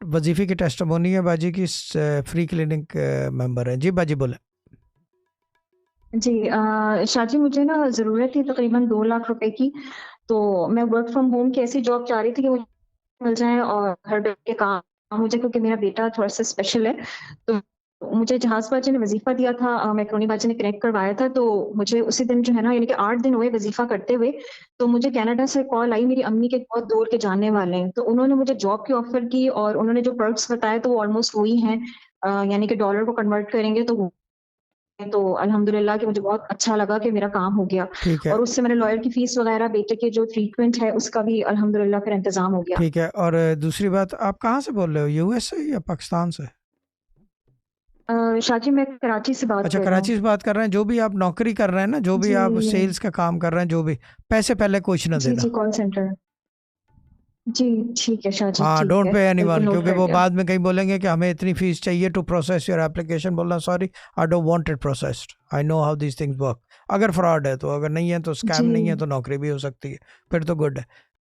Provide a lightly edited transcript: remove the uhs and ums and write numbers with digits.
वजीफे की टेस्टिमोनी है बाजी की, फ्री क्लिनिक मेंबर है जी। बाजी बोले। जी शाजी, मुझे ना ज़रूरत थी तकरीबन 2 लाख रुपए की। तो मैं वर्क फ्रॉम होम की ऐसी जॉब चाह रही थी कि मुझे मिल जाए और घर बैठ के काम हो जाए, क्योंकि मेरा बेटा थोड़ा सा स्पेशल है। तो मुझे जहाज बाजी ने वजीफा दिया था, मैक्रोनी बाजी ने कनेक्ट करवाया था। तो मुझे उसी दिन जो है ना, यानी कि 8 दिन हुए वजीफा करते हुए। तो मुझे कनाडा से कॉल आई, मेरी अम्मी के बहुत दूर के जानने वाले हैं, तो उन्होंने मुझे जॉब की ऑफर की और उन्होंने जो पर्क्स बताए तो वो ऑलमोस्ट वही हैं। यानी कि डॉलर को कन्वर्ट करेंगे तो अल्हम्दुलिल्लाह कि मुझे बहुत अच्छा लगा कि मेरा काम हो गया। ठीक है। और उससे मैंने लॉयर की फीस वगैरह, बेटे के जो ट्रीटमेंट है उसका भी अल्हम्दुलिल्लाह फिर इंतजाम हो गया। ठीक है, और दूसरी बात, आप कहाँ से बोल रहे हो, यूएस से या पाकिस्तान से? शाजी, मैं कराची से बात अच्छा, कर रहा कराची हूँ। से बात कर रहे हैं। जो भी आप नौकरी कर रहे हैं ना, जो भी जी आप सेल्स का काम कर रहे हैं, जो भी, पैसे पहले कुछ ना जी देना। जी, कॉल सेंटर। जी ठीक है शाजी, हाँ, ठीक डोंट है, पे बिल्कुल एनीवन, नोट क्योंकि कर वो लिया। बाद में कहीं बोलेंगे कि हमें इतनी फीस चाहिए टू प्रोसेस योर एप्लीकेशन। बोलना sorry, I don't want it processed, I know how this things work. अगर फ्रॉड है तो, अगर नहीं है तो, स्कैम जी नहीं है तो नौकरी भी हो सकती है, फिर तो गुड है।